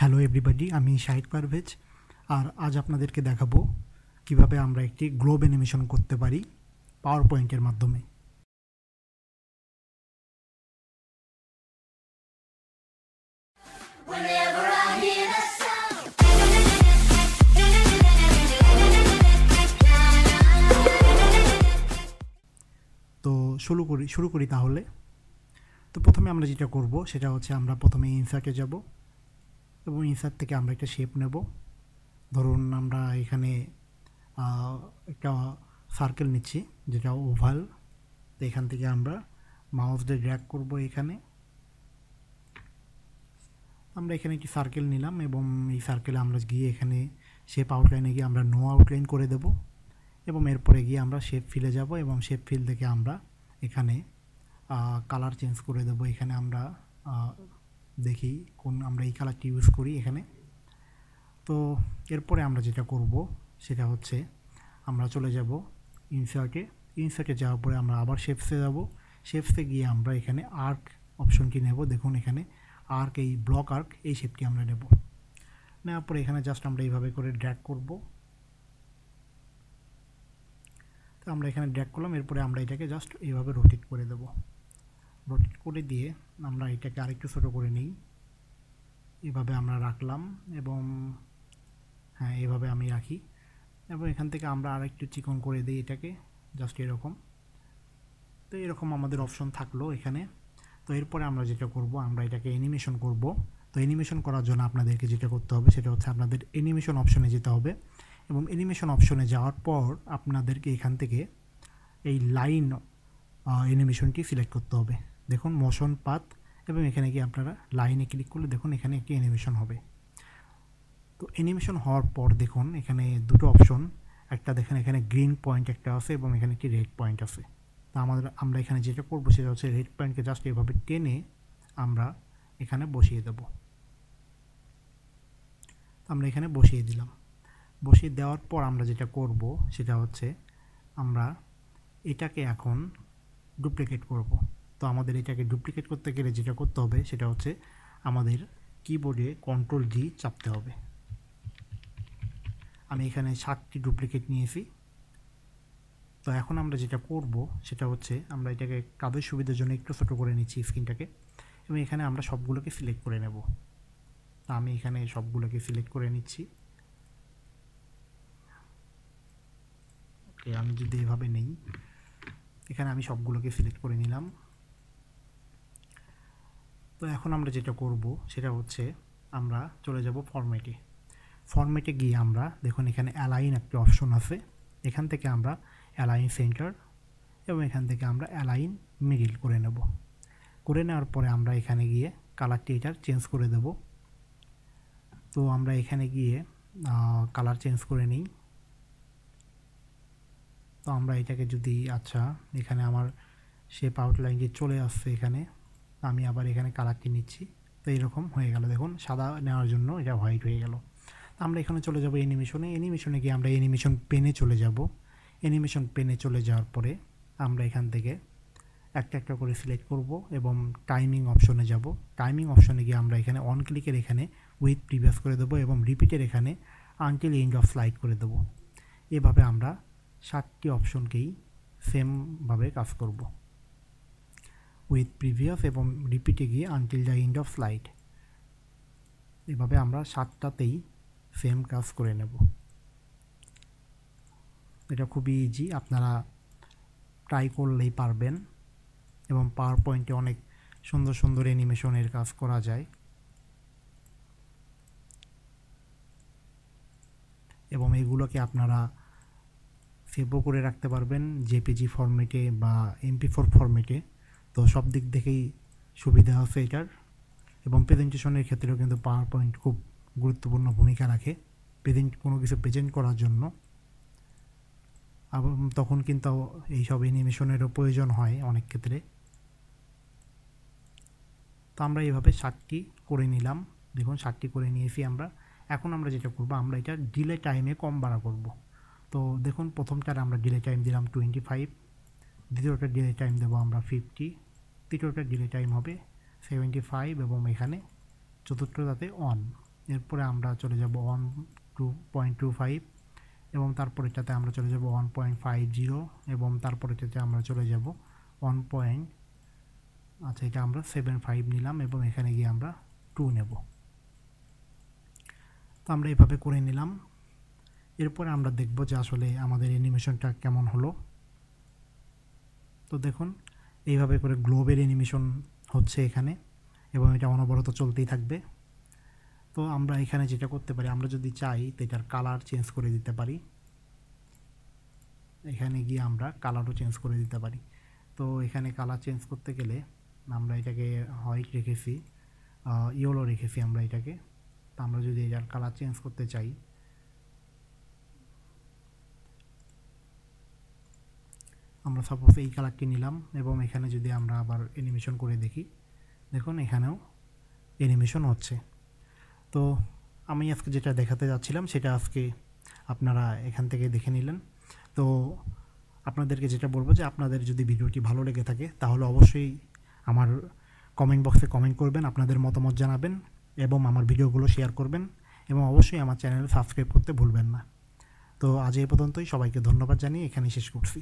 Hello everybody, আমি শাহিদ পারভেজ। আর আজ আপনাদেরকে দেখাবো কিভাবে আমরা একটি গ্লোব অ্যানিমেশন করতে পারি পাওয়ার পয়েন্টের মাধ্যমে। Whenever I hear that sound. তো শুরু করি তাহলে। তো প্রথমে আমরা যেটা করব সেটা হচ্ছে আমরা প্রথমে ইনসার্টে যাব এবং ইনসার্ট থেকে আমরা একটা শেপ নেব। ধরুন আমরা এখানে একটা সার্কেল নিচ্ছি যেটা ওভাল। তো এখান থেকে আমরা মাউস দিয়ে ড্র্যাগ করব। আমরা এখানে একটি সার্কেল নিলাম এবং এই সার্কেলে আমরা গিয়ে এখানে শেপ আউটলাইনে গিয়ে আমরা নো আউটলাইন করে দেব এবং এরপরে গিয়ে আমরা শেপ ফিলে যাব এবং শেপ ফিল থেকে আমরা এখানে কালার চেঞ্জ করে দেব। এখানে আমরা দেখি কোন আমরা এই কালারটি ইউজ করি এখানে। তো এরপরে আমরা যেটা করব সেটা হচ্ছে আমরা চলে যাব ইনসার্টে যাওয়ার পরে আমরা আবার শেপসে যাব। শেপসে গিয়ে আমরা এখানে আর্ক অপশনটি নেব। দেখুন এখানে আর্ক, এই ব্লক আর্ক, এই শেপটি আমরা নেব। নেওয়ার পরে এখানে জাস্ট আমরা এইভাবে করে ড্র্যাগ করব। তো আমরা এখানে ড্র্যাগ করলাম, এরপরে আমরা এটাকে জাস্ট এইভাবে রোটেট করে দেব। রোটেট করে দিয়ে আমরা এটাকে আরেকটু ছোটো করে নিই। এভাবে আমরা রাখলাম এবং হ্যাঁ, এভাবে আমি রাখি এবং এখান থেকে আমরা আরেকটু চিকন করে দিই এটাকে, জাস্ট এরকম। তো এরকম আমাদের অপশন থাকলো এখানে। তো এরপরে আমরা যেটা করব, আমরা এটাকে অ্যানিমেশন করব। তো অ্যানিমেশন করার জন্য আপনাদেরকে যেটা করতে হবে সেটা হচ্ছে আপনাদের অ্যানিমেশন অপশনে যেতে হবে এবং অ্যানিমেশন অপশনে যাওয়ার পর আপনাদেরকে এখান থেকে এই লাইন অ্যানিমেশনটি সিলেক্ট করতে হবে। দেখুন মোশন পাথ, এবং এখানে গিয়ে আপনারা লাইনে ক্লিক করলে দেখুন এখানে একটি অ্যানিমেশন হবে। তো অ্যানিমেশন হওয়ার পর দেখুন এখানে দুটো অপশন, একটা দেখেন এখানে গ্রিন পয়েন্ট একটা আছে এবং এখানে একটি রেড পয়েন্ট আছে। তো আমরা এখানে যেটা করবো সেটা হচ্ছে রেড পয়েন্টকে জাস্ট এভাবে টেনে আমরা এখানে বসিয়ে দেব। আমরা এখানে বসিয়ে দিলাম। বসিয়ে দেওয়ার পর আমরা যেটা করব সেটা হচ্ছে আমরা এটাকে এখন ডুপ্লিকেট করব। তো আমাদের এটাকে ডুপ্লিকেট করতে গেলে যেটা করতে হবে সেটা হচ্ছে আমাদের কিবোর্ডে Ctrl+G চাপতে হবে। আমি এখানে 7টি ডুপ্লিকেট নিয়েছি। তো এখন আমরা যেটা করব সেটা হচ্ছে আমরা এটাকে কাজের সুবিধার জন্য একটু ছোটো করে নিচ্ছি স্ক্রিনটাকে এবং এখানে আমরা সবগুলোকে সিলেক্ট করে নেব। তো আমি এখানে সবগুলোকে সিলেক্ট করে নিচ্ছি। ওকে, আমি যদি এভাবে নেই, এখানে আমি সবগুলোকে সিলেক্ট করে নিলাম। তো এখন আমরা যেটা করব সেটা হচ্ছে আমরা চলে যাব ফরম্যাটে গিয়ে আমরা দেখুন এখানে অ্যালাইন একটা অপশন আছে। এখান থেকে আমরা অ্যালাইন সেন্টার এবং এখান থেকে আমরা অ্যালাইন মিডল করে নেব। করে নেওয়ার পরে আমরা এখানে গিয়ে কালারটি এটার চেঞ্জ করে দেব। তো আমরা এখানে গিয়ে কালার চেঞ্জ করে নিই। তো আমরা এটাকে যদি এখানে আমার শেপ আউটলাইনটি চলে আসছে এখানে, আমি আবার এখানে কালারটি নিচ্ছি। তো এরকম হয়ে গেল, দেখুন সাদা নেওয়ার জন্য এটা হোয়াইট হয়ে গেল। আমরা এখানে চলে যাব অ্যানিমেশনে গিয়ে আমরা অ্যানিমেশন পেনে চলে যাব। অ্যানিমেশন পেনে চলে যাওয়ার পরে আমরা এখান থেকে একটা একটা করে সিলেক্ট করব এবং টাইমিং অপশনে যাব। টাইমিং অপশনে গিয়ে আমরা এখানে অন ক্লিকের এখানে উইথ প্রিভিয়াস করে দেবো এবং রিপিটের এখানে আনটিল এন্ড অফ স্লাইড করে দেবো। এভাবে আমরা 7টি অপশনকেই সেমভাবে কাজ করব, উইথ প্রিভিয়াস এবং রিপিটে গিয়ে until the end of slide. এভাবে আমরা 7টাতেই সেম কাজ করে নেব। এটা খুবই ইজি, আপনারা ট্রাই করলেই পারবেন এবং পাওয়ার পয়েন্টে অনেক সুন্দর সুন্দর অ্যানিমেশনের কাজ করা যায় এবং এগুলোকে আপনারা সেভও করে রাখতে পারবেন জেপিজি ফরম্যাটে বা MP4 ফরম্যাটে। তো সব দিক থেকেই সুবিধা আছে এটার, এবং প্রেজেন্টেশনের ক্ষেত্রেও কিন্তু পাওয়ার পয়েন্ট খুব গুরুত্বপূর্ণ ভূমিকা রাখে কোনো কিছু প্রেজেন্ট করার জন্য। আবার তখন কিন্তু এইসব অ্যানিমেশনেরও প্রয়োজন হয় অনেক ক্ষেত্রে। তো আমরা এইভাবে 7টি করে নিলাম। দেখুন 7টি করে নিয়েছি আমরা। এখন আমরা যেটা করব, আমরা এটা ডিলে টাইমে কম বাড়া করব। তো দেখুন প্রথমটার আমরা ডিলে টাইম দিলাম 25, দ্বিতীয়টা ডিলে টাইম দেবো আমরা 50, তৃতীয়টা ডিলে টাইম হবে 75 এবং এখানে চতুর্থটাতে 1। এরপরে আমরা চলে যাব 1.25 এবং তারপরেটাতে আমরা চলে যাব 1.50 এবং তারপরেটাতে আমরা চলে যাব 1. আচ্ছা, এটা আমরা 75 নিলাম এবং এখানে গিয়ে আমরা 2 নেব। তো আমরা এভাবে করে নিলাম। এরপরে আমরা দেখব যে আসলে আমাদের অ্যানিমেশনটা কেমন হলো। তো দেখুন এইভাবে করে গ্লোবের অ্যানিমেশন হচ্ছে এখানে এবং এটা অনবরত চলতেই থাকবে। তো আমরা এখানে যেটা করতে পারি, আমরা যদি চাই তো এটার কালার চেঞ্জ করে দিতে পারি। এখানে গিয়ে আমরা কালারও চেঞ্জ করে দিতে পারি। তো এখানে কালার চেঞ্জ করতে গেলে আমরা এটাকে হোয়াইট রেখেছি, ইয়েলো রেখেছি আমরা এটাকে। তো আমরা যদি এটার কালার চেঞ্জ করতে চাই, আমরা সাপোজ এই কালারটি নিলাম এবং এখানে যদি আমরা আবার অ্যানিমেশন করে দেখি, দেখুন এখানেও অ্যানিমেশন হচ্ছে। তো আমি আজকে যেটা দেখাতে যাচ্ছিলাম সেটা আজকে আপনারা এখান থেকে দেখে নিলেন। তো আপনাদেরকে যেটা বলবো যে আপনাদের যদি ভিডিওটি ভালো লেগে থাকে তাহলে অবশ্যই আমার কমেন্ট বক্সে কমেন্ট করবেন, আপনাদের মতামত জানাবেন এবং আমার ভিডিওগুলো শেয়ার করবেন এবং অবশ্যই আমার চ্যানেল সাবস্ক্রাইব করতে ভুলবেন না। তো আজ এই পর্যন্তই, সবাইকে ধন্যবাদ জানিয়ে এখানে শেষ করছি।